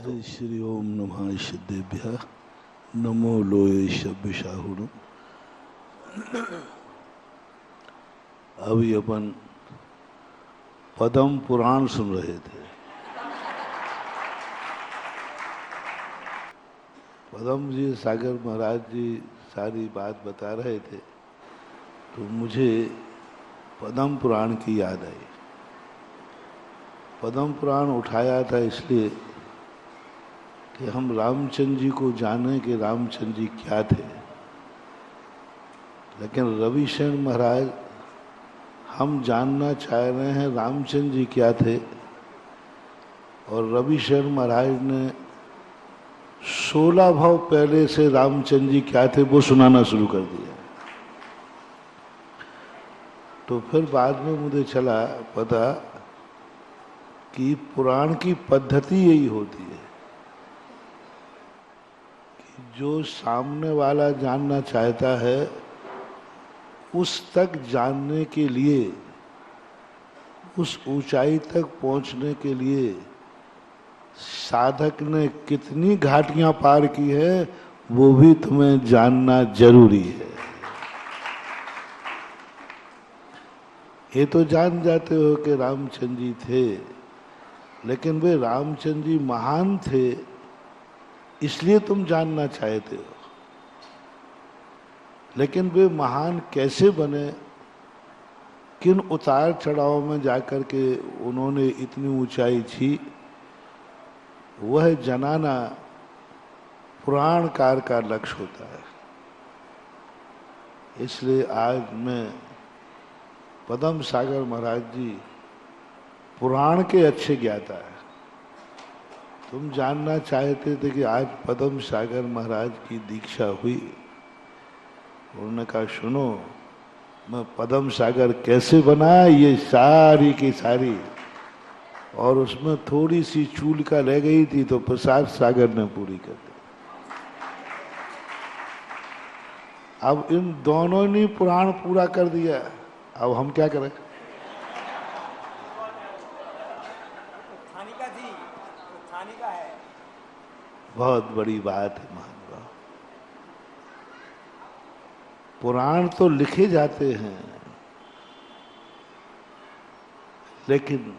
अस्तु। श्री ओम नमः सिद्धेभ्यः नमो लोये शब्दशाहुणु। अभी अपन पद्म पुराण सुन रहे थे। पद्म जी सागर महाराज जी सारी बात बता रहे थे तो मुझे पद्म पुराण की याद आई। पद्म पुराण उठाया था इसलिए कि हम रामचंद्र जी को जाने कि रामचंद्र जी क्या थे, लेकिन रविशरण महाराज हम जानना चाह रहे हैं रामचंद्र जी क्या थे, और रविशरण महाराज ने 16 भाव पहले से रामचंद्र जी क्या थे वो सुनाना शुरू कर दिया। तो फिर बाद में मुझे चला पता कि पुराण की पद्धति यही होती है कि जो सामने वाला जानना चाहता है उस तक जानने के लिए, उस ऊंचाई तक पहुंचने के लिए साधक ने कितनी घाटियां पार की है वो भी तुम्हें जानना जरूरी है। ये तो जान जाते हो कि रामचंद्र जी थे, लेकिन वे रामचंद्र जी महान थे इसलिए तुम जानना चाहते हो। लेकिन वे महान कैसे बने, किन उतार चढ़ाव में जाकर के उन्होंने इतनी ऊंचाई छी, वह जनाना पुराणकार का लक्ष्य होता है। इसलिए आज मैं पद्म सागर महाराज जी पुराण के अच्छे ज्ञाता है। तुम जानना चाहते थे कि आज पद्म सागर महाराज की दीक्षा हुई। उन्होंने कहा सुनो, मैं पद्म सागर कैसे बना ये सारी की सारी, और उसमें थोड़ी सी चूल का रह गई थी तो प्रसाद सागर ने पूरी कर दी। अब इन दोनों ने पुराण पूरा कर दिया, अब हम क्या करें। बहुत बड़ी बात है महानुभाव। पुराण तो लिखे जाते हैं, लेकिन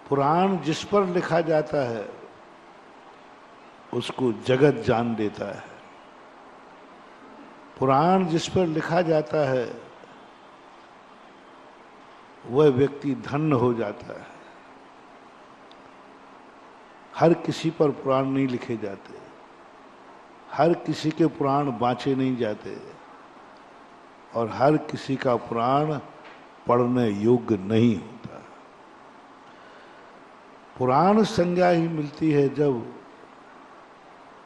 पुराण जिस पर लिखा जाता है उसको जगत जान देता है। पुराण जिस पर लिखा जाता है वह व्यक्ति धन्य हो जाता है। हर किसी पर पुराण नहीं लिखे जाते, हर किसी के पुराण बाँचे नहीं जाते, और हर किसी का पुराण पढ़ने योग्य नहीं होता। पुराण संज्ञा ही मिलती है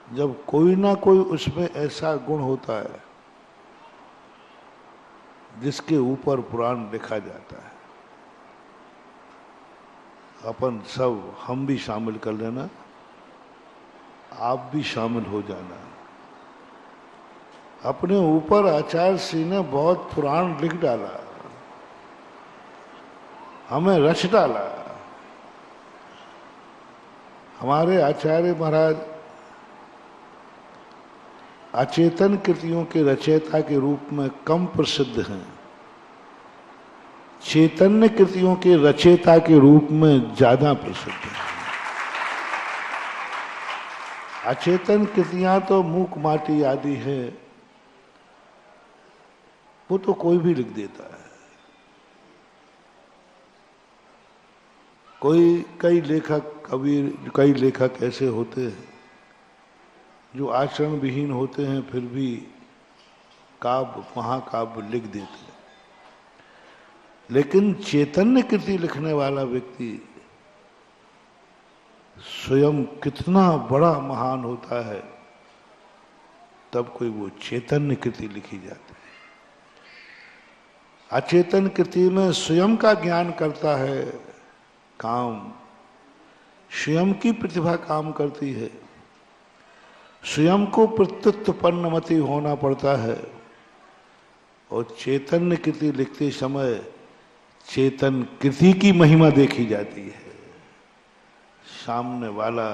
जब कोई ना कोई उसमें ऐसा गुण होता है जिसके ऊपर पुराण लिखा जाता है। अपन सब, हम भी शामिल कर लेना, आप भी शामिल हो जाना। अपने ऊपर आचार्य श्री ने बहुत पुराण लिख डाला, हमें रच डाला। हमारे आचार्य महाराज अचेतन कृतियों के रचयिता के रूप में कम प्रसिद्ध हैं, चैतन्य कृतियों के रचयिता के रूप में ज्यादा प्रसिद्ध है। अचेतन कृतियां तो मूक माटी आदि है, वो तो कोई भी लिख देता है। कई लेखक कबीर, कई लेखक ऐसे होते हैं जो आचरण विहीन होते हैं फिर भी काव्य, महाकाव्य लिख देते हैं। लेकिन चैतन्य कृति लिखने वाला व्यक्ति स्वयं कितना बड़ा महान होता है, तब कोई वो चैतन्य कृति लिखी जाती है। अचेतन कृति में स्वयं का ज्ञान करता है काम, स्वयं की प्रतिभा काम करती है, स्वयं को प्रत्युत्पन्नमति होना पड़ता है। और चैतन्य कृति लिखते समय चेतन कृति की महिमा देखी जाती है, सामने वाला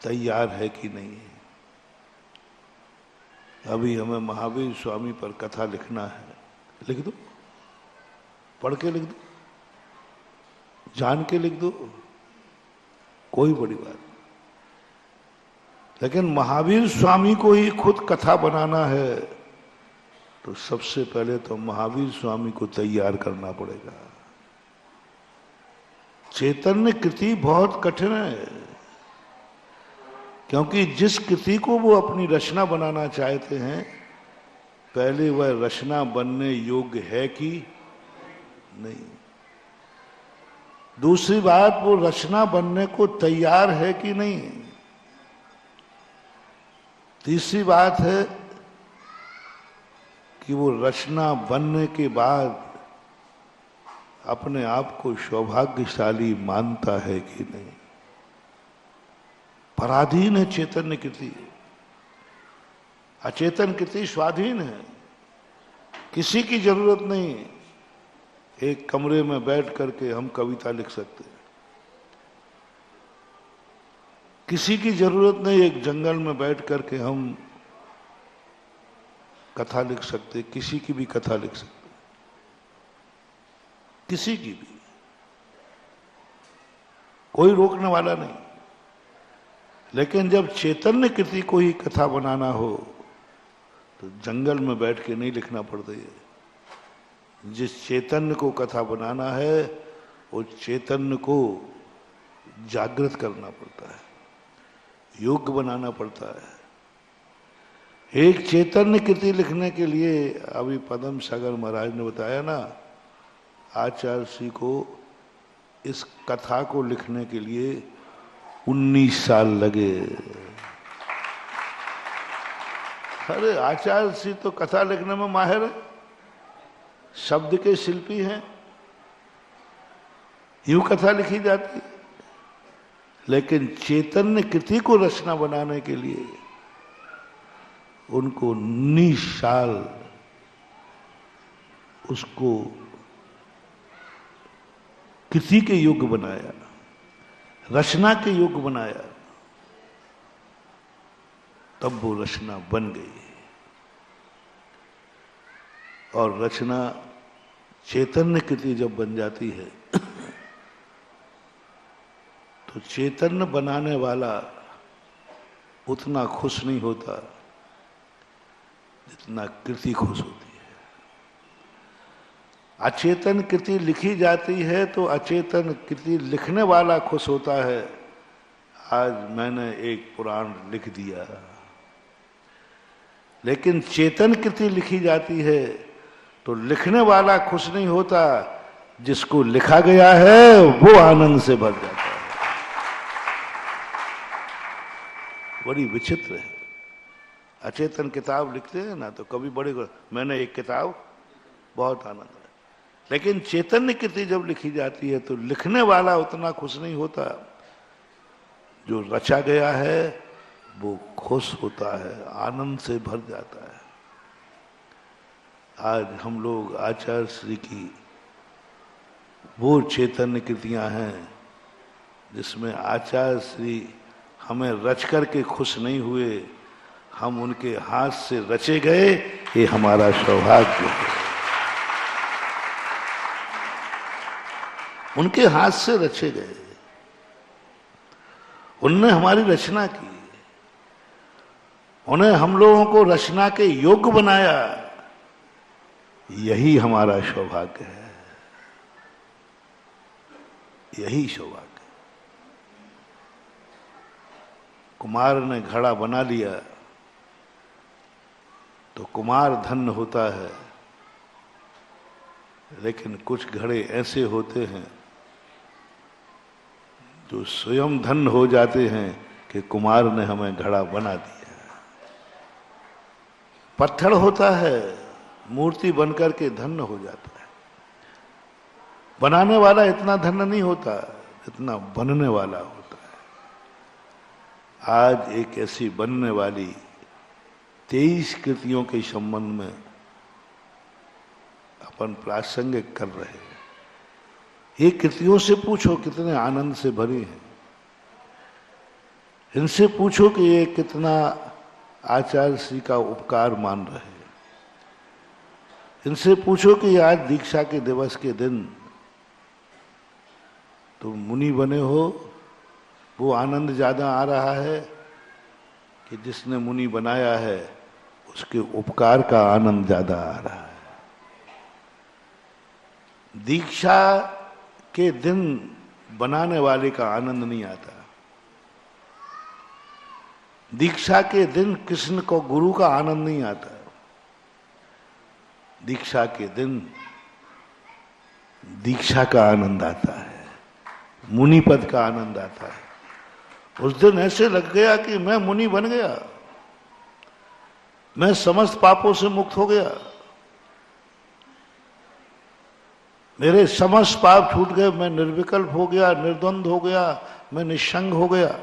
तैयार है कि नहीं है। अभी हमें महावीर स्वामी पर कथा लिखना है, लिख दो, पढ़ के लिख दो, जान के लिख दो, कोई बड़ी बात नहीं। लेकिन महावीर स्वामी को ही खुद कथा बनाना है तो सबसे पहले तो महावीर स्वामी को तैयार करना पड़ेगा। चैतन्य कृति बहुत कठिन है, क्योंकि जिस कृति को वो अपनी रचना बनाना चाहते हैं, पहले वह रचना बनने योग्य है कि नहीं। दूसरी बात, वो रचना बनने को तैयार है कि नहीं। तीसरी बात है कि वो रचना बनने के बाद अपने आप को सौभाग्यशाली मानता है कि नहीं। पराधीन है चैतन्य कृति, अचेतन कृति स्वाधीन है, किसी की जरूरत नहीं। एक कमरे में बैठ करके हम कविता लिख सकते हैं, किसी की जरूरत नहीं। एक जंगल में बैठ करके हम कथा लिख सकते, किसी की भी कथा लिख सकते, किसी की भी, कोई रोकने वाला नहीं। लेकिन जब चैतन्य कृति को ही कथा बनाना हो तो जंगल में बैठ के नहीं लिखना पड़ता है। जिस चैतन्य को कथा बनाना है उस चैतन्य को जागृत करना पड़ता है, योग्य बनाना पड़ता है। एक चैतन्य कृति लिखने के लिए अभी पद्म सागर महाराज ने बताया ना, आचार्य श्री को इस कथा को लिखने के लिए 19 साल लगे। अरे आचार्य श्री तो कथा लिखने में माहिर है, शब्द के शिल्पी हैं, यूं कथा लिखी जाती है। लेकिन चैतन्य कृति को रचना बनाने के लिए उनको 19 साल उसको कृति के योग्य बनाया, रचना के योग्य बनाया, तब वो रचना बन गई। और रचना चैतन्य कृति जब बन जाती है तो चैतन्य बनाने वाला उतना खुश नहीं होता जितना कृति खुश होती है। अचेतन कृति लिखी जाती है तो अचेतन कृति लिखने वाला खुश होता है। आज मैंने एक पुराण लिख दिया। लेकिन चेतन कृति लिखी जाती है तो लिखने वाला खुश नहीं होता, जिसको लिखा गया है वो आनंद से भर जाता है। बड़ी विचित्र है। अचेतन किताब लिखते हैं ना तो कभी बड़े, मैंने एक किताब, बहुत आनंद है। लेकिन चैतन्य कृति जब लिखी जाती है तो लिखने वाला उतना खुश नहीं होता, जो रचा गया है वो खुश होता है, आनंद से भर जाता है। आज हम लोग आचार्य श्री की वो चैतन्य कृतियां हैं जिसमें आचार्य श्री हमें रच करके खुश नहीं हुए, हम उनके हाथ से रचे गए, ये हमारा सौभाग्य है। उनके हाथ से रचे गए, उनने हमारी रचना की, उन्हें हम लोगों को रचना के योग्य बनाया, यही हमारा सौभाग्य है, यही सौभाग्य। कुमार ने घड़ा बना लिया तो कुमार धन्य होता है, लेकिन कुछ घड़े ऐसे होते हैं जो स्वयं धन्य हो जाते हैं कि कुमार ने हमें घड़ा बना दिया। पत्थर होता है, मूर्ति बनकर के धन्य हो जाता है। बनाने वाला इतना धन्य नहीं होता जितना बनने वाला होता है। आज एक ऐसी बनने वाली 23 कृतियों के संबंध में अपन प्रासंगिक कर रहे हैं। ये कृतियों से पूछो कितने आनंद से भरी हैं। इनसे पूछो कि ये कितना आचार्य श्री का उपकार मान रहे हैं। इनसे पूछो कि आज दीक्षा के दिवस के दिन तुम मुनि बने हो, वो आनंद ज्यादा आ रहा है कि जिसने मुनि बनाया है उसके उपकार का आनंद ज्यादा आ रहा है। दीक्षा के दिन बनाने वाले का आनंद नहीं आता। दीक्षा के दिन कृष्ण को गुरु का आनंद नहीं आता। दीक्षा के दिन दीक्षा का आनंद आता है, मुनि पद का आनंद आता है। उस दिन ऐसे लग गया कि मैं मुनि बन गया, मैं समस्त पापों से मुक्त हो गया, मेरे समस्त पाप छूट गए, मैं निर्विकल्प हो गया, निर्द्वंद हो गया, मैं निस्संग हो गया।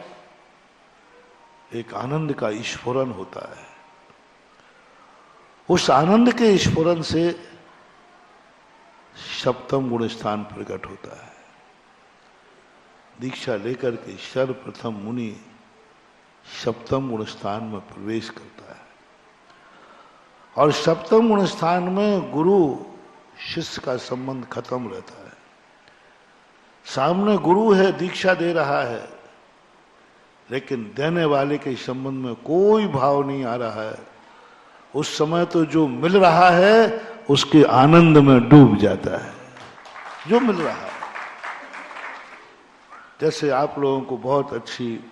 एक आनंद का स्फुरन होता है। उस आनंद के स्फुरन से सप्तम गुण स्थान प्रकट होता है। दीक्षा लेकर के सर्वप्रथम मुनि सप्तम गुण स्थान में प्रवेश करता है और सप्तम गुण स्थान में गुरु शिष्य का संबंध खत्म रहता है। सामने गुरु है, दीक्षा दे रहा है, लेकिन देने वाले के संबंध में कोई भाव नहीं आ रहा है। उस समय तो जो मिल रहा है उसके आनंद में डूब जाता है, जो मिल रहा है। जैसे आप लोगों को बहुत अच्छी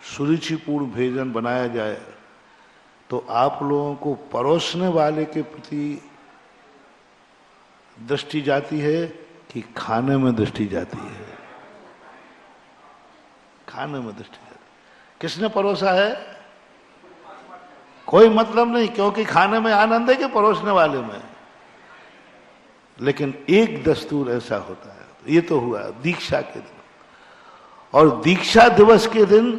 सुरुचिपूर्ण भोजन बनाया जाए तो आप लोगों को परोसने वाले के प्रति दृष्टि जाती है कि खाने में दृष्टि जाती है? खाने में दृष्टि जाती है। किसने परोसा है कोई मतलब नहीं, क्योंकि खाने में आनंद है कि परोसने वाले में। लेकिन एक दस्तूर ऐसा होता है, ये तो हुआ दीक्षा के दिन, और दीक्षा दिवस के दिन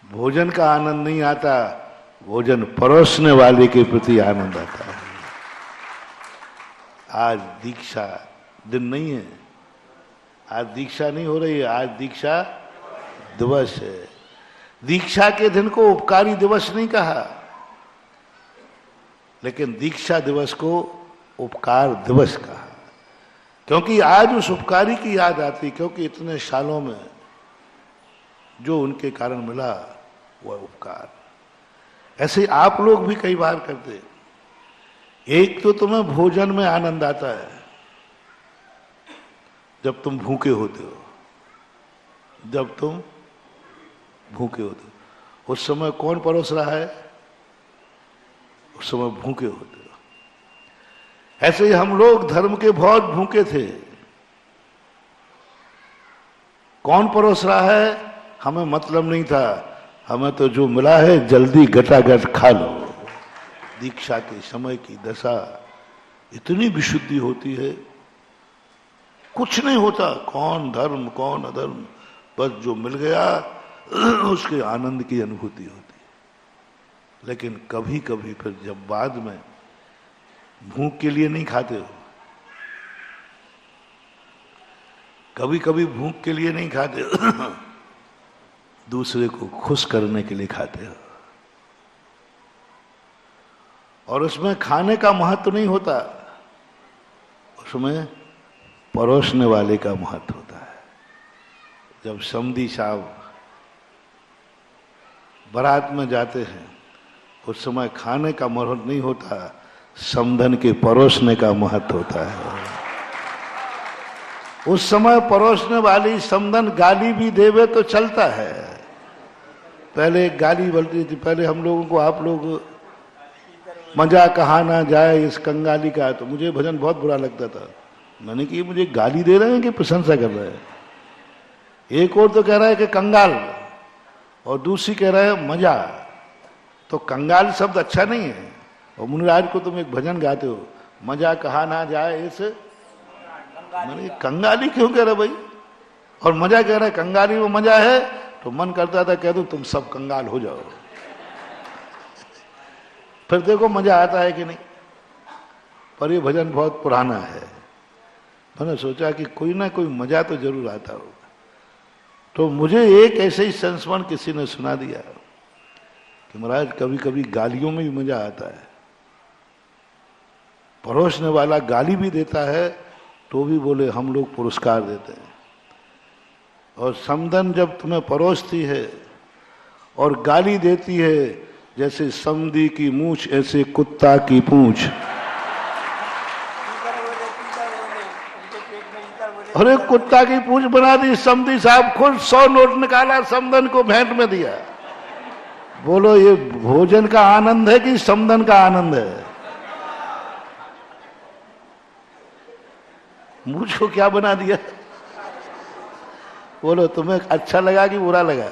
भोजन का आनंद नहीं आता, भोजन परोसने वाले के प्रति आनंद आता है। आज दीक्षा दिन नहीं है, आज दीक्षा नहीं हो रही है, आज दीक्षा दिवस है। दीक्षा के दिन को उपकारी दिवस नहीं कहा, लेकिन दीक्षा दिवस को उपकार दिवस कहा, क्योंकि आज उस उपकारी की याद आती, क्योंकि इतने सालों में जो उनके कारण मिला वह उपकार। ऐसे आप लोग भी कई बार करते। एक तो तुम्हें भोजन में आनंद आता है जब तुम भूखे होते हो, जब तुम भूखे होते हो उस समय कौन परोस रहा है? उस समय भूखे होते हो। ऐसे ही हम लोग धर्म के बहुत भूखे थे। कौन परोस रहा है? हमें मतलब नहीं था, हमें तो जो मिला है जल्दी गटागट खा लो। दीक्षा के समय की दशा इतनी विशुद्धि होती है, कुछ नहीं होता, कौन धर्म कौन अधर्म, बस जो मिल गया उसके आनंद की अनुभूति होती है। लेकिन कभी कभी फिर जब बाद में भूख के लिए नहीं खाते हो, कभी कभी भूख के लिए नहीं खाते हो दूसरे को खुश करने के लिए खाते हो, और उसमें खाने का महत्व नहीं होता, उसमें परोसने वाले का महत्व होता है। जब समधी साहब बारात में जाते हैं उस समय खाने का महत्व नहीं होता, समधन के परोसने का महत्व होता है। उस समय परोसने वाली समधन गाली भी देवे तो चलता है। पहले गाली बोलती थी, पहले हम लोगों को आप लोग मजा कहा ना जाए इस कंगाली का, तो मुझे भजन बहुत बुरा लगता था। मैंने कि मुझे गाली दे रहे हैं कि प्रशंसा कर रहे हैं? एक और तो कह रहा है कि कंगाल और दूसरी कह रहा है मजा, तो कंगाल शब्द अच्छा नहीं है। और मुनिराज को तुम एक भजन गाते हो, मजा कहा ना जाए इस, मैंने कंगाली क्यों कह रहे भाई? और मजा कह रहा है, कंगाली में मजा है, तो मन करता था कह दो तुम सब कंगाल हो जाओ, फिर देखो मजा आता है कि नहीं। पर ये भजन बहुत पुराना है। मैंने सोचा कि कोई ना कोई मजा तो जरूर आता होगा। तो मुझे एक ऐसे ही संस्मरण किसी ने सुना दिया कि महाराज कभी कभी गालियों में भी मजा आता है। परोसने वाला गाली भी देता है तो भी बोले हम लोग पुरस्कार देते हैं। और समधन जब तुम्हें परोसती है और गाली देती है, जैसे समधी की मूछ ऐसे कुत्ता की पूंछ। अरे कुत्ता की पूंछ बना दी समधी साहब, खुद 100 नोट निकाला, समधन को भेंट में दिया। बोलो ये भोजन का आनंद है कि समधन का आनंद है? मूछ को क्या बना दिया? बोलो तुम्हें अच्छा लगा कि बुरा लगा?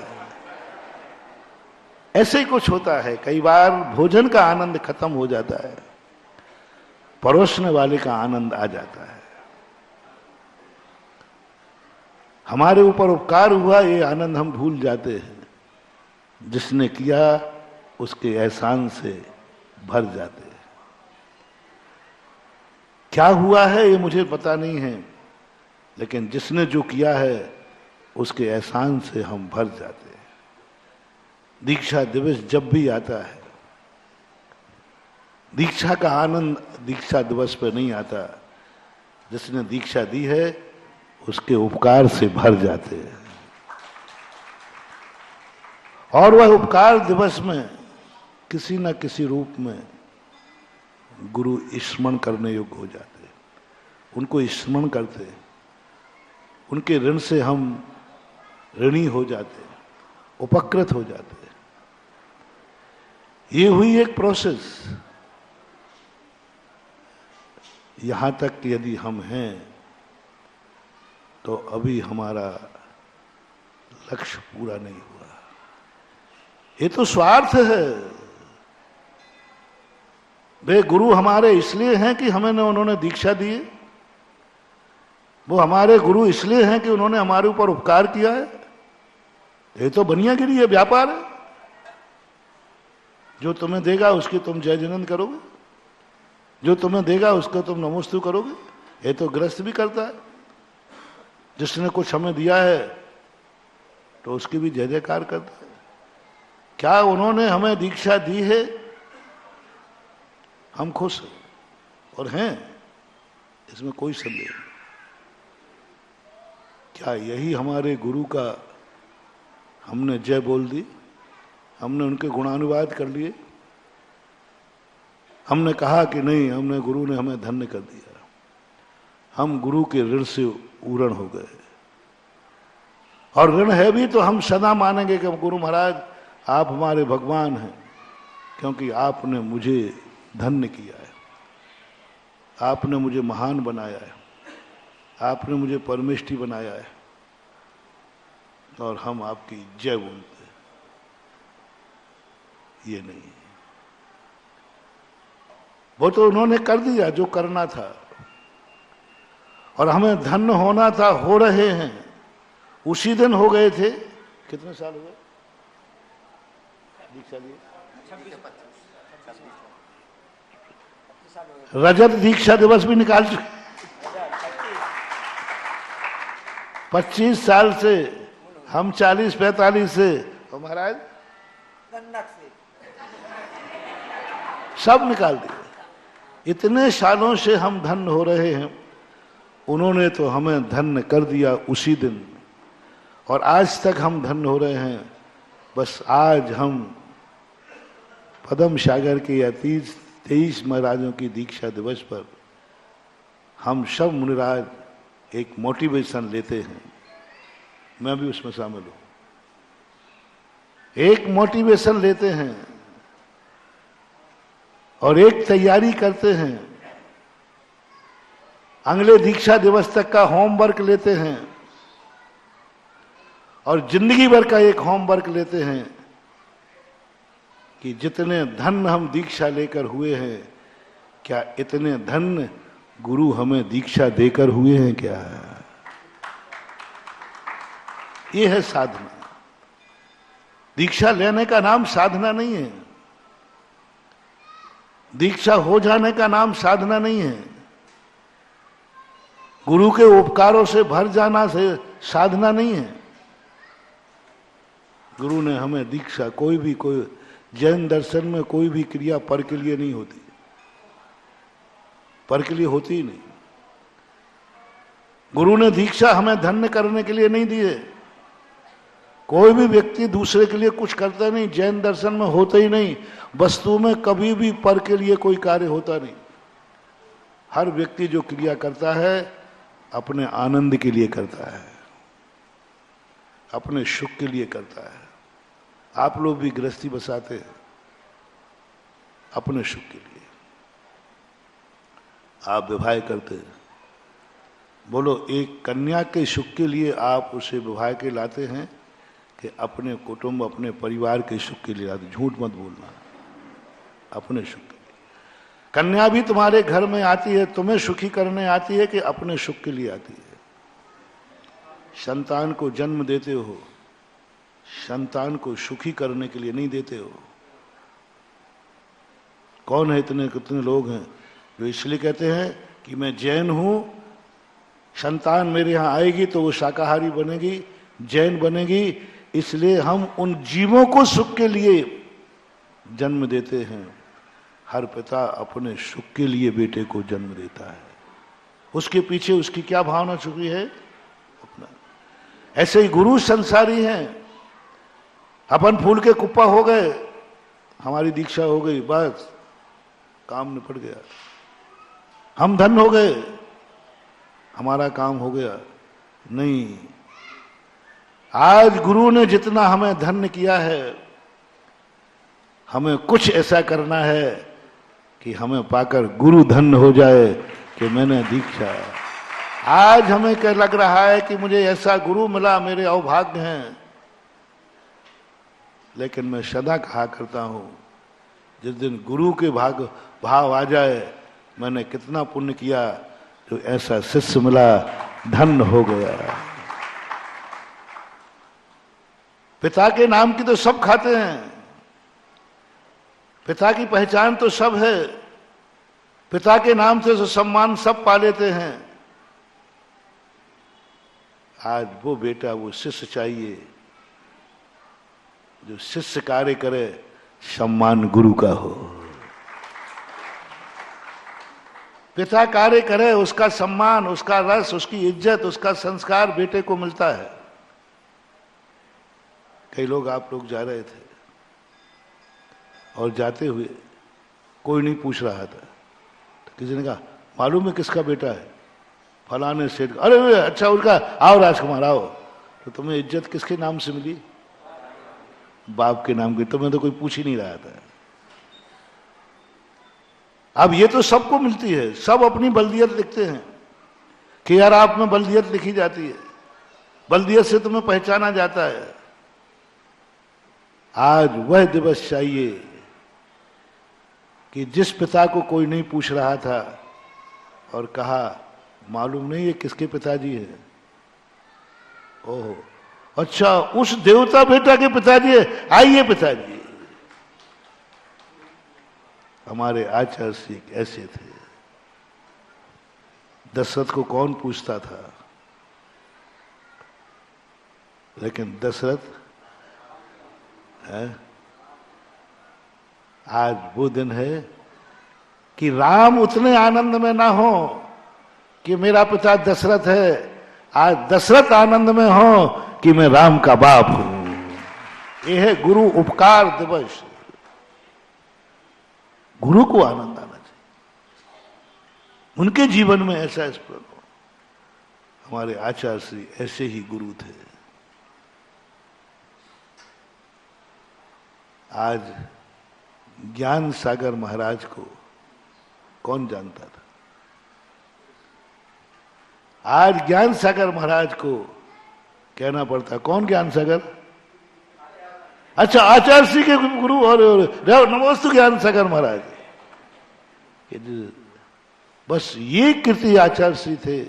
ऐसे ही कुछ होता है, कई बार भोजन का आनंद खत्म हो जाता है, परोसने वाले का आनंद आ जाता है। हमारे ऊपर उपकार हुआ, ये आनंद हम भूल जाते हैं। जिसने किया उसके एहसान से भर जाते हैं। क्या हुआ है ये मुझे पता नहीं है, लेकिन जिसने जो किया है उसके एहसान से हम भर जाते हैं। दीक्षा दिवस जब भी आता है, दीक्षा का आनंद दीक्षा दिवस पर नहीं आता। जिसने दीक्षा दी है उसके उपकार से भर जाते हैं। और वह उपकार दिवस में किसी न किसी रूप में गुरु स्मरण करने योग्य हो जाते हैं। उनको स्मरण करते हैं, उनके ऋण से हम ऋणी हो जाते हैं, उपकृत हो जाते हैं। ये हुई एक प्रोसेस। यहां तक यदि हम हैं तो अभी हमारा लक्ष्य पूरा नहीं हुआ। ये तो स्वार्थ है। वे गुरु हमारे इसलिए हैं कि हमें उन्होंने दीक्षा दी है। वो हमारे गुरु इसलिए हैं कि उन्होंने हमारे ऊपर उपकार किया है। ये तो बनियागिरी है, व्यापार है। जो तुम्हें देगा उसकी तुम जय जनन करोगे, जो तुम्हें देगा उसको तुम नमोस्तु करोगे। ये तो ग्रस्त भी करता है। जिसने कुछ हमें दिया है तो उसकी भी जय जयकार करता है। क्या उन्होंने हमें दीक्षा दी है? हम खुश हैं और हैं, इसमें कोई संदेह नहीं। क्या यही हमारे गुरु का हमने जय बोल दी? हमने उनके गुणानुवाद कर लिए? हमने कहा कि नहीं, हमने गुरु ने हमें धन्य कर दिया। हम गुरु के ऋण से उरण हो गए। और ऋण है भी तो हम सदा मानेंगे कि गुरु महाराज आप हमारे भगवान हैं, क्योंकि आपने मुझे धन्य किया है, आपने मुझे महान बनाया है, आपने मुझे परमेष्टि बनाया है, और हम आपकी जय बोलते हैं। ये नहीं, वो तो उन्होंने कर दिया जो करना था, और हमें धन्य होना था, हो रहे हैं। उसी दिन हो गए थे। कितने साल हो गए दीक्षा लिए? रजत दीक्षा दिवस भी निकाल चुके। 25 साल से, हम 40-45 से, तो महाराज सब निकाल दिए। इतने सालों से हम धन्य हो रहे हैं, उन्होंने तो हमें धन्य कर दिया उसी दिन, और आज तक हम धन्य हो रहे हैं। बस आज हम पद्म सागर के या 23 महाराजों की दीक्षा दिवस पर हम सब मुनिराज एक मोटिवेशन लेते हैं। मैं भी उसमें शामिल हूं। एक मोटिवेशन लेते हैं और एक तैयारी करते हैं। अगले दीक्षा दिवस तक का होमवर्क लेते हैं और जिंदगी भर का एक होमवर्क लेते हैं कि जितने धन हम दीक्षा लेकर हुए हैं, क्या इतने धन गुरु हमें दीक्षा देकर हुए हैं क्या? ये है साधना। दीक्षा लेने का नाम साधना नहीं है। दीक्षा हो जाने का नाम साधना नहीं है। गुरु के उपकारों से भर जाना से साधना नहीं है। गुरु ने हमें दीक्षा, कोई जैन दर्शन में कोई भी क्रिया पर के लिए नहीं होती, पर के लिए होती ही नहीं। गुरु ने दीक्षा हमें धन्य करने के लिए नहीं दी है। कोई भी व्यक्ति दूसरे के लिए कुछ करता नहीं, जैन दर्शन में होता ही नहीं। वस्तु में कभी भी पर के लिए कोई कार्य होता नहीं। हर व्यक्ति जो क्रिया करता है अपने आनंद के लिए करता है, अपने सुख के लिए करता है। आप लोग भी गृहस्थी बसाते हैं अपने सुख के लिए, आप विवाह करते हैं। बोलो, एक कन्या के सुख के लिए आप उसे विवाह के लाते हैं कि अपने कुटुंब, अपने परिवार के सुख के लिए लाते? झूठ मत बोलना, अपने सुख के लिए। कन्या भी तुम्हारे घर में आती है, तुम्हें सुखी करने आती है कि अपने सुख के लिए आती है? संतान को जन्म देते हो, संतान को सुखी करने के लिए नहीं देते हो। कौन है इतने कितने लोग हैं जो इसलिए कहते हैं कि मैं जैन हूं, संतान मेरे यहां आएगी तो वो शाकाहारी बनेगी, जैन बनेगी, इसलिए हम उन जीवों को सुख के लिए जन्म देते हैं। हर पिता अपने सुख के लिए बेटे को जन्म देता है। उसके पीछे उसकी क्या भावना छुपी है? अपना। ऐसे ही गुरु संसारी हैं। अपन फूल के कुप्पा हो गए, हमारी दीक्षा हो गई, बस काम निपट गया। हम धन हो गए, हमारा काम हो गया। नहीं, आज गुरु ने जितना हमें धन्य किया है, हमें कुछ ऐसा करना है कि हमें पाकर गुरु धन्य हो जाए कि मैंने दीक्षा। आज हमें क्या लग रहा है कि मुझे ऐसा गुरु मिला, मेरे अवभाग्य हैं। लेकिन मैं सदा कहा करता हूं, जिस दिन गुरु के भाव आ जाए, मैंने कितना पुण्य किया, तो ऐसा शिष्य मिला, धन्य हो गया। पिता के नाम की तो सब खाते हैं, पिता की पहचान तो सब है, पिता के नाम से तो सम्मान सब पा लेते हैं। आज वो बेटा, वो शिष्य चाहिए जो शिष्य कार्य करे, सम्मान गुरु का हो। पिता कार्य करे, उसका सम्मान, उसका रस, उसकी इज्जत, उसका संस्कार बेटे को मिलता है। कई लोग, आप लोग जा रहे थे और जाते हुए कोई नहीं पूछ रहा था, तो किसी ने कहा, मालूम है किसका बेटा है? फलाने सेठ। अरे अच्छा, उनका। आओ राजकुमार आओ। तो तुम्हें इज्जत किसके नाम से मिली? बाप के नाम की। तुम्हें तो कोई पूछ ही नहीं रहा था। अब ये तो सबको मिलती है, सब अपनी बल्दियत लिखते हैं कि यार आप में बल्दियत लिखी जाती है, बल्दियत से तुम्हें पहचाना जाता है। आज वह दिवस चाहिए कि जिस पिता को कोई नहीं पूछ रहा था और कहा, मालूम नहीं ये किसके पिताजी है? ओहो, अच्छा, उस देवता बेटा के पिताजी है, आइए पिताजी। हमारे आचार्य श्री ऐसे थे। दशरथ को कौन पूछता था? लेकिन दशरथ है। आज वो दिन है कि राम उतने आनंद में ना हो कि मेरा पिता दशरथ है। आज दशरथ आनंद में हो कि मैं राम का बाप हूं। यह है गुरु उपकार दिवस। गुरु को आनंद आना चाहिए, उनके जीवन में ऐसा स्मरण हो। हमारे आचार्य श्री ऐसे ही गुरु थे। आज ज्ञान सागर महाराज को कौन जानता था? आज ज्ञान सागर महाराज को कहना पड़ता, कौन ज्ञान सागर? अच्छा, आचार्य श्री के गुरु। और नमोस्तु ज्ञान सागर महाराज। बस ये कीर्ति आचार्य श्री थे,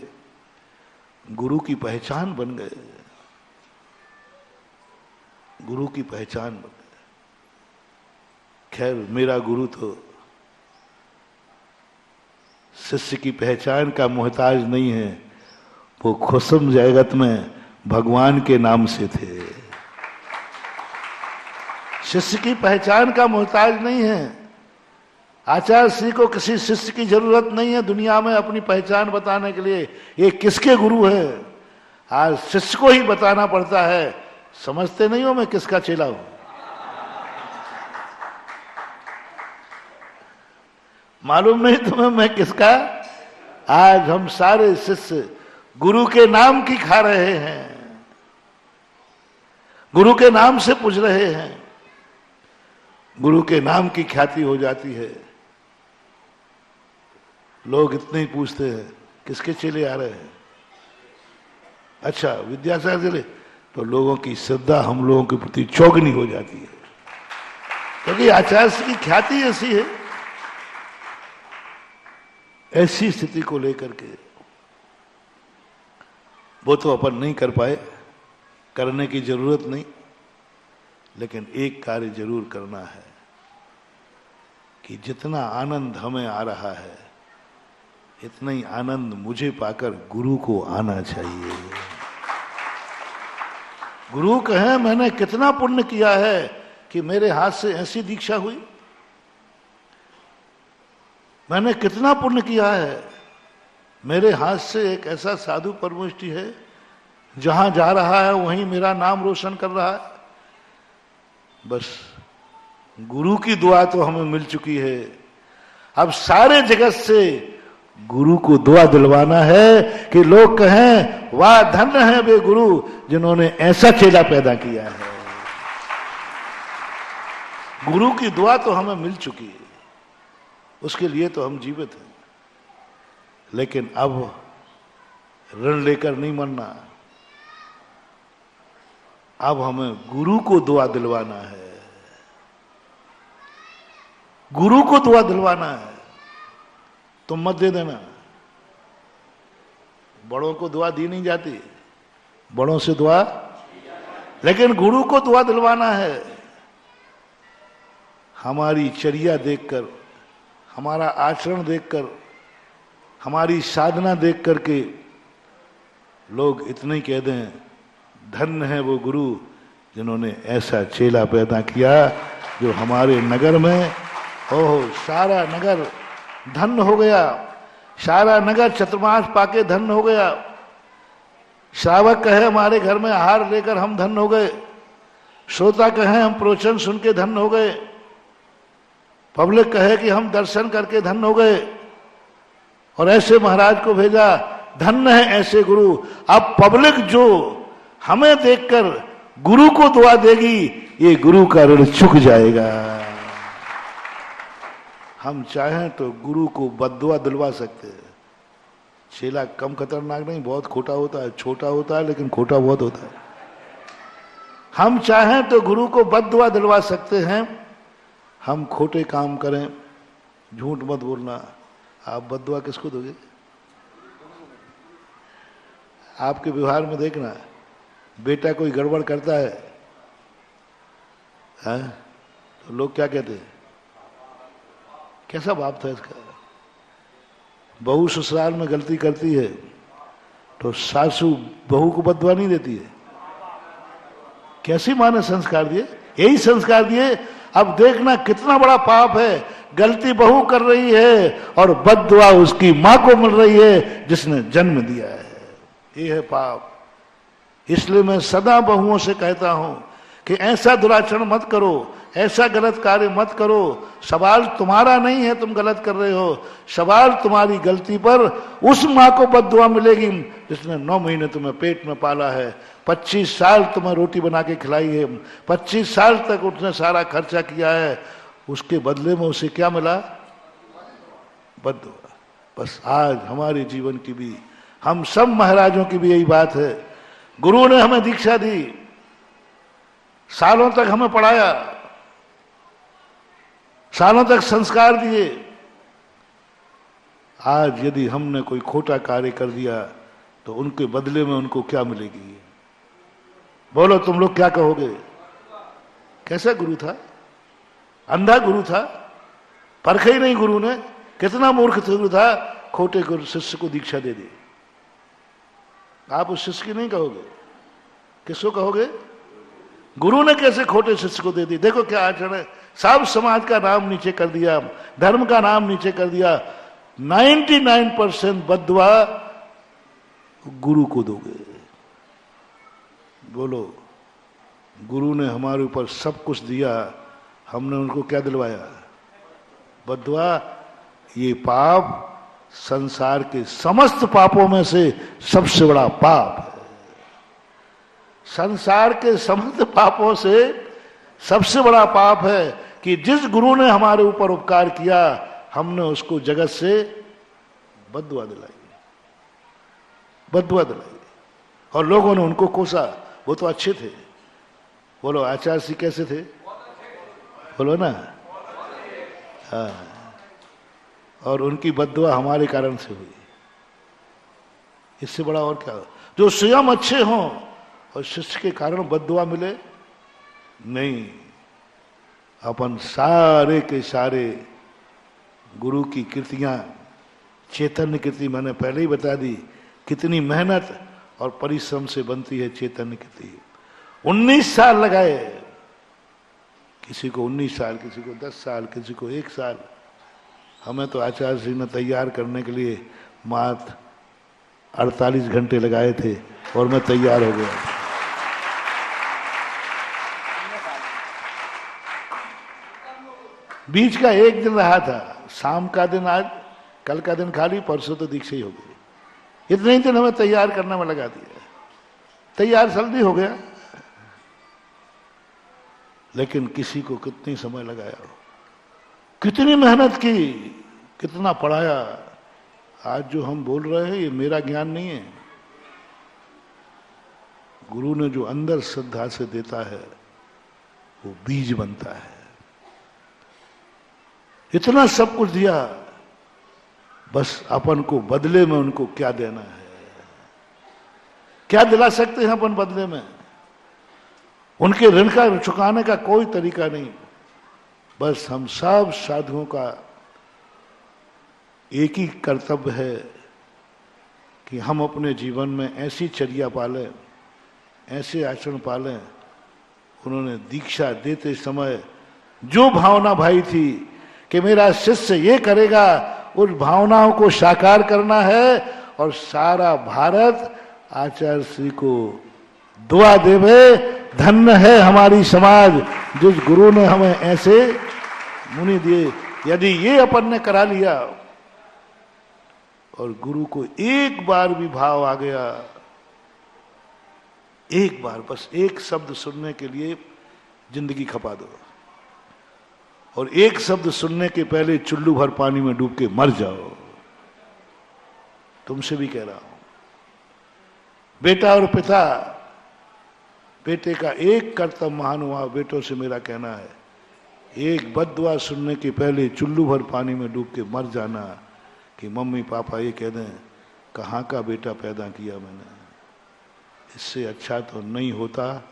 गुरु की पहचान बन गए, गुरु की पहचान बन गए। खैर, मेरा गुरु तो शिष्य की पहचान का मोहताज नहीं है, वो खुसम जगत में भगवान के नाम से थे। शिष्य की पहचान का मोहताज नहीं है। आचार्य श्री को किसी शिष्य की जरूरत नहीं है दुनिया में अपनी पहचान बताने के लिए। ये किसके गुरु है, आज शिष्य को ही बताना पड़ता है। समझते नहीं हो मैं किसका चेला हूं? मालूम नहीं तुम्हें मैं किसका? आज हम सारे शिष्य गुरु के नाम की खा रहे हैं, गुरु के नाम से पूछ रहे हैं, गुरु के नाम की ख्याति हो जाती है। लोग इतने ही पूछते हैं किसके चेले आ रहे हैं? अच्छा विद्यासागर चले, तो लोगों की श्रद्धा हम लोगों के प्रति चौगनी हो जाती है, क्योंकि आचार्य की ख्याति ऐसी है। ऐसी स्थिति को लेकर के वो तो अपन नहीं कर पाए, करने की जरूरत नहीं, लेकिन एक कार्य जरूर करना है कि जितना आनंद हमें आ रहा है इतना ही आनंद मुझे पाकर गुरु को आना चाहिए। गुरु कहे मैंने कितना पुण्य किया है कि मेरे हाथ से ऐसी दीक्षा हुई, मैंने कितना पुण्य किया है, मेरे हाथ से एक ऐसा साधु परमुष्टि है जहां जा रहा है वहीं मेरा नाम रोशन कर रहा है। बस गुरु की दुआ तो हमें मिल चुकी है, अब सारे जगत से गुरु को दुआ दिलवाना है कि लोग कहें वाह धन्य है वे गुरु जिन्होंने ऐसा चेला पैदा किया है। गुरु की दुआ तो हमें मिल चुकी है, उसके लिए तो हम जीवित हैं, लेकिन अब ऋण लेकर नहीं मरना, अब हमें गुरु को दुआ दिलवाना है, गुरु को दुआ दिलवाना है। तुम मत दे देना, बड़ों को दुआ दी नहीं जाती, बड़ों से दुआ, लेकिन गुरु को दुआ दिलवाना है। हमारी चर्या देखकर, हमारा आचरण देखकर, हमारी साधना देख करके लोग इतने ही कह दें धन्य है वो गुरु जिन्होंने ऐसा चेला पैदा किया जो हमारे नगर में ओह सारा नगर धन्य हो गया, सारा नगर चतुर्मास पाके धन्य हो गया। श्रावक कहे हमारे घर में आहार लेकर हम धन्य हो गए, श्रोता कहे हम प्रवचन सुन के धन्य हो गए, पब्लिक कहे कि हम दर्शन करके धन्य हो गए, और ऐसे महाराज को भेजा, धन्य है ऐसे गुरु। अब पब्लिक जो हमें देखकर गुरु को दुआ देगी, ये गुरु का ऋण चुक जाएगा। हम चाहें तो गुरु को बद्दुआ दिलवा सकते हैं। चेला कम खतरनाक नहीं, बहुत खोटा होता है, छोटा होता है लेकिन खोटा बहुत होता है। हम चाहें तो गुरु को बद्दुआ दिलवा सकते हैं। हम खोटे काम करें, झूठ मत बोलना, आप बद्दुआ किसको दोगे? आपके व्यवहार में देखना, बेटा कोई गड़बड़ करता है, तो लोग क्या कहते हैं, कैसा बाप था इसका। बहू ससुराल में गलती करती है तो सासू बहू को बद्दुआ नहीं देती है। कैसी माँ ने संस्कार दिए? यही संस्कार दिए। अब देखना कितना बड़ा पाप है, गलती बहू कर रही है और बद्दुआ उसकी माँ को मिल रही है जिसने जन्म दिया है। ये है पाप। इसलिए मैं सदा बहुओं से कहता हूं कि ऐसा दुराचरण मत करो, ऐसा गलत कार्य मत करो। सवाल तुम्हारा नहीं है तुम गलत कर रहे हो, सवाल तुम्हारी गलती पर उस माँ को बद्दुआ मिलेगी जिसने 9 महीने तुम्हें पेट में पाला है, 25 साल तुम्हें रोटी बना के खिलाई है, 25 साल तक उसने सारा खर्चा किया है, उसके बदले में उसे क्या मिला? बद्दुआ। बस आज हमारे जीवन की भी, हम सब महाराजों की भी यही बात है। गुरु ने हमें दीक्षा दी, सालों तक हमें पढ़ाया, सालों तक संस्कार दिए। आज यदि हमने कोई खोटा कार्य कर दिया तो उनके बदले में उनको क्या मिलेगी? बोलो तुम लोग क्या कहोगे? कैसा गुरु था? अंधा गुरु था, परखे ही नहीं गुरु ने। कितना मूर्ख गुरु था, खोटे गुरु शिष्य को दीक्षा दे दी। आप उस शिष्य की नहीं कहोगे, किसको कहोगे? गुरु ने कैसे खोटे शिष्य को दे दी। देखो क्या आचरण है, सब समाज का नाम नीचे कर दिया, धर्म का नाम नीचे कर दिया। 99% बद्दुआ गुरु को दोगे। बोलो, गुरु ने हमारे ऊपर सब कुछ दिया, हमने उनको क्या दिलवाया? बद्दुआ। ये पाप संसार के समस्त पापों में से सबसे बड़ा पाप है। संसार के समस्त पापों से सबसे बड़ा पाप है कि जिस गुरु ने हमारे ऊपर उपकार किया, हमने उसको जगत से बद्दुआ दिलाई, बद्दुआ दिलाई। और लोगों ने उनको कोसा, वो तो अच्छे थे। बोलो आचार्य सिंह कैसे थे? बोलो ना। हाँ, और उनकी बद्दुआ हमारे कारण से हुई। इससे बड़ा और क्या? जो स्वयं अच्छे हों और शिष्य के कारण बद्दुआ मिले, नहीं। अपन सारे के सारे गुरु की कृतियां, चैतन्य कृति मैंने पहले ही बता दी, कितनी मेहनत और परिश्रम से बनती है चैतन्य कृति। 19 साल लगाए, किसी को 19 साल, किसी को 10 साल, किसी को 1 साल। हमें तो आचार्य जी ने तैयार करने के लिए मात्र 48 घंटे लगाए थे और मैं तैयार हो गया। बीच का एक दिन रहा था, शाम का दिन आज, कल का दिन खाली, परसों तो दीक्षा ही हो गई। इतने ही दिन हमें तैयार करने में लगा दिया। तैयार जल्दी हो गया, लेकिन किसी को कितनी समय लगाया हो, कितनी मेहनत की, कितना पढ़ाया। आज जो हम बोल रहे हैं ये मेरा ज्ञान नहीं है, गुरु ने जो अंदर श्रद्धा से देता है वो बीज बनता है। इतना सब कुछ दिया, बस अपन को बदले में उनको क्या देना है, क्या दिला सकते हैं अपन बदले में? उनके ऋण का चुकाने का कोई तरीका नहीं। बस हम सब साधुओं का एक ही कर्तव्य है कि हम अपने जीवन में ऐसी चर्या पालें, ऐसे आचरण पालें। उन्होंने दीक्षा देते समय जो भावना भाई थी कि मेरा शिष्य ये करेगा, उस भावनाओं को साकार करना है और सारा भारत आचार्य श्री को दुआ देवे। धन्य है हमारी समाज जिस गुरु ने हमें ऐसे मुनि दिए। यदि ये अपन ने करा लिया और गुरु को एक बार भी भाव आ गया, एक बार बस एक शब्द सुनने के लिए जिंदगी खपा दो, और एक शब्द सुनने के पहले चुल्लू भर पानी में डूब के मर जाओ। तुमसे भी कह रहा हूं, बेटा और पिता, बेटे का एक कर्तव्य महान हुआ। बेटों से मेरा कहना है, एक बद्दुआ सुनने के पहले चुल्लू भर पानी में डूब के मर जाना कि मम्मी पापा ये कह दें कहाँ का बेटा पैदा किया मैंने। इससे अच्छा तो नहीं होता।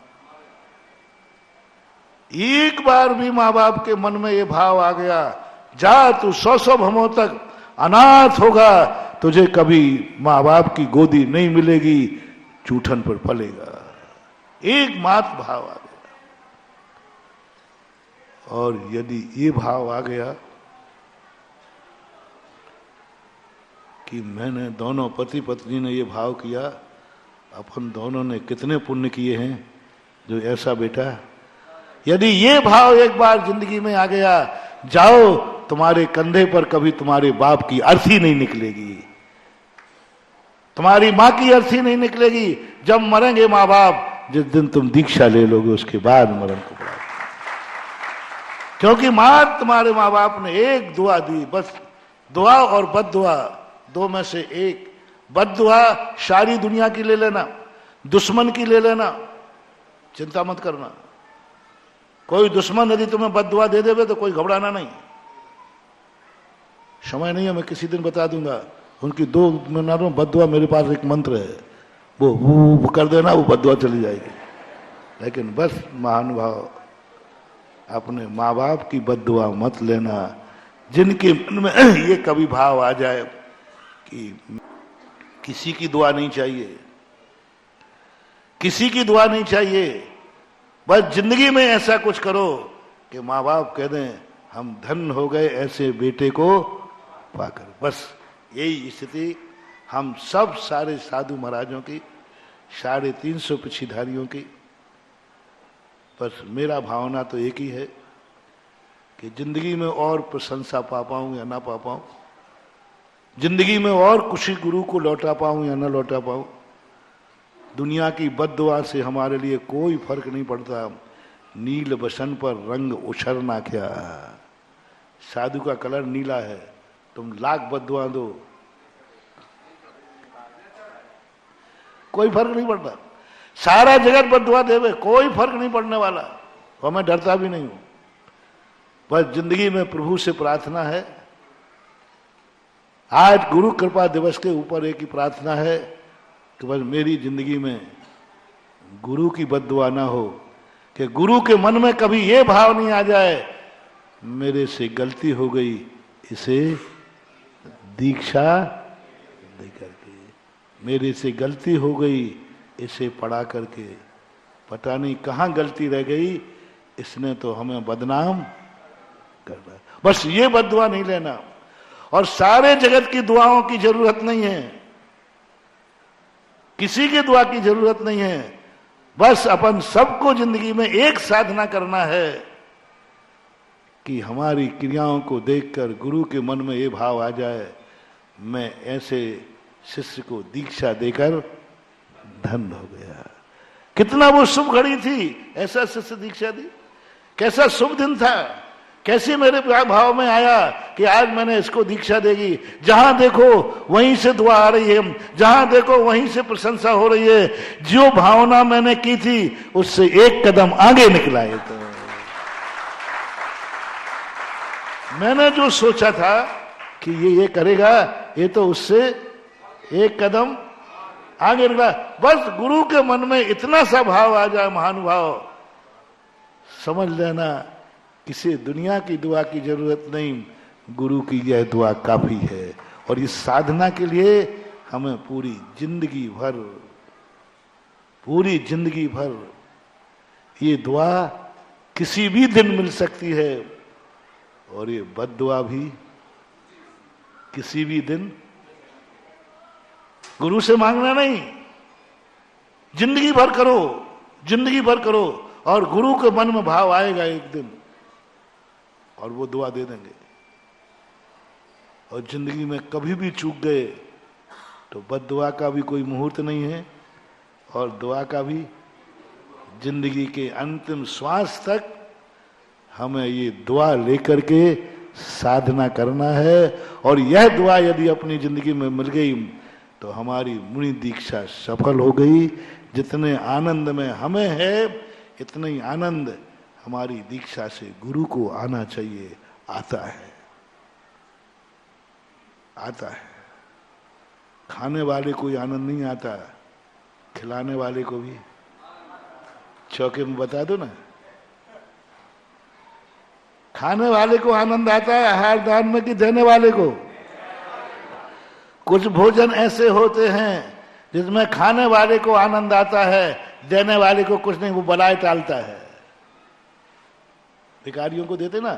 एक बार भी माँ बाप के मन में ये भाव आ गया, जा तू 100 भमों तक अनाथ होगा, तुझे कभी माँ बाप की गोदी नहीं मिलेगी, चूठन पर पलेगा। एक मात्र भाव आ गया। और यदि ये भाव आ गया कि मैंने, दोनों पति पत्नी ने ये भाव किया, अपन दोनों ने कितने पुण्य किए हैं जो ऐसा बेटा। यदि ये भाव एक बार जिंदगी में आ गया, जाओ, तुम्हारे कंधे पर कभी तुम्हारे बाप की अर्थी नहीं निकलेगी, तुम्हारी मां की अर्थी नहीं निकलेगी। जब मरेंगे माँ बाप, जिस दिन तुम दीक्षा ले लोगे उसके बाद मरण को पड़ा। क्योंकि तुम्हारे माँ बाप ने एक दुआ दी, बस दुआ और बद्दुआ, दो में से एक। बद्दुआ सारी दुनिया की ले लेना, दुश्मन की ले लेना, चिंता मत करना। कोई दुश्मन यदि तुम्हें बद्दुआ दे देवे तो कोई घबराना नहीं। समय नहीं है, मैं किसी दिन बता दूंगा। उनकी 2 महीनों में बद्दुआ, मेरे पास एक मंत्र है, वो कर देना, वो बद्दुआ चली जाएगी। लेकिन बस महानुभाव, अपने माँ बाप की बद्दुआ मत लेना। जिनके मन में ये कभी भाव आ जाए कि किसी की दुआ नहीं चाहिए, किसी की दुआ नहीं चाहिए। बस जिंदगी में ऐसा कुछ करो कि माँ बाप कह दें हम धन हो गए ऐसे बेटे को पाकर। बस यही स्थिति हम सब सारे साधु महाराजों की, 350 पिछीधारियों की। बस मेरा भावना तो एक ही है कि जिंदगी में और प्रशंसा पा पाऊं या ना पा पाऊं, जिंदगी में और खुशी गुरु को लौटा पाऊं या ना लौटा पाऊं, दुनिया की बद्दुआ से हमारे लिए कोई फर्क नहीं पड़ता। नील बसन पर रंग उछरना क्या, साधु का कलर नीला है, तुम लाख बद्दुआ दो कोई फर्क नहीं पड़ता। सारा जगत बद्दुआ देवे, कोई फर्क नहीं पड़ने वाला, और मैं डरता भी नहीं हूं। बस जिंदगी में प्रभु से प्रार्थना है। आज गुरु कृपा दिवस के ऊपर एक ही प्रार्थना है कि बस मेरी जिंदगी में गुरु की बद्दुआ ना हो, कि गुरु के मन में कभी ये भाव नहीं आ जाए मेरे से गलती हो गई, इसे दीक्षा देकर के, मेरे से गलती हो गई इसे पढ़ा करके, पता नहीं कहाँ गलती रह गई, इसने तो हमें बदनाम करना। बस ये बद्दुआ नहीं लेना। और सारे जगत की दुआओं की जरूरत नहीं है, किसी की दुआ की जरूरत नहीं है। बस अपन सबको जिंदगी में एक साधना करना है कि हमारी क्रियाओं को देखकर गुरु के मन में ये भाव आ जाए, मैं ऐसे शिष्य को दीक्षा देकर धन्य हो गया। कितना वो शुभ घड़ी थी, ऐसा शिष्य दीक्षा दी, कैसा शुभ दिन था, कैसे मेरे भाव में आया कि आज मैंने इसको दीक्षा देगी। जहां देखो वहीं से दुआ आ रही है, जहां देखो वहीं से प्रशंसा हो रही है। जो भावना मैंने की थी उससे एक कदम आगे निकला है। तो मैंने जो सोचा था कि ये करेगा, ये तो उससे एक कदम आगे निकला। बस गुरु के मन में इतना सा भाव आ जाए महानुभाव, समझ लेना किसी दुनिया की दुआ की जरूरत नहीं, गुरु की यह दुआ काफी है। और इस साधना के लिए हमें पूरी जिंदगी भर ये दुआ किसी भी दिन मिल सकती है, और ये बद्दुआ भी किसी भी दिन। गुरु से मांगना नहीं, जिंदगी भर करो, और गुरु के मन में भाव आएगा एक दिन और वो दुआ दे देंगे। और जिंदगी में कभी भी चूक गए तो बद्दुआ का भी कोई मुहूर्त नहीं है, और दुआ का भी। जिंदगी के अंतिम श्वास तक हमें ये दुआ लेकर के साधना करना है। और यह दुआ यदि अपनी जिंदगी में मिल गई तो हमारी मुनि दीक्षा सफल हो गई। जितने आनंद में हमें है, इतना ही आनंद हमारी दीक्षा से गुरु को आना चाहिए। आता है। खाने वाले को आनंद नहीं आता, खिलाने वाले को भी। चौके में बता दो ना, खाने वाले को आनंद आता है आहार दान में कि देने वाले को? कुछ भोजन ऐसे होते हैं जिसमें खाने वाले को आनंद आता है, देने वाले को कुछ नहीं, वो बलाए टालता है। भिखारियों को देते ना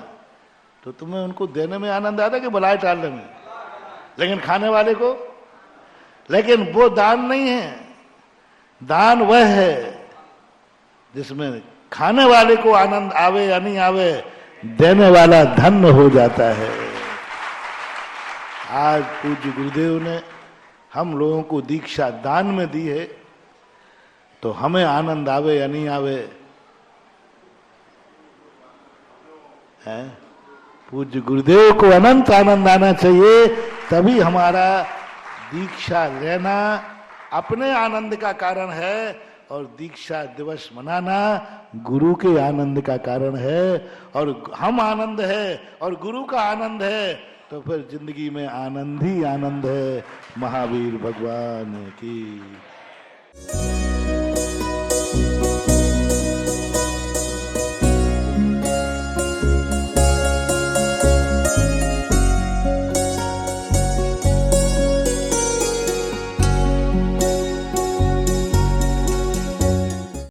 तो तुम्हें उनको देने में आनंद आता है कि बलाए टालने में? लेकिन खाने वाले को, लेकिन वो दान नहीं है। दान वह है जिसमें खाने वाले को आनंद आवे या नहीं आवे, देने वाला धन्य हो जाता है। आज पूज्य गुरुदेव ने हम लोगों को दीक्षा दान में दी है, तो हमें आनंद आवे या नहीं आवे, है? पूज्य गुरुदेव को अनंत आनंद आना चाहिए, तभी हमारा दीक्षा लेना अपने आनंद का कारण है, और दीक्षा दिवस मनाना गुरु के आनंद का कारण है। और हम आनंद है और गुरु का आनंद है, तो फिर जिंदगी में आनंद ही आनंद है। महावीर भगवान की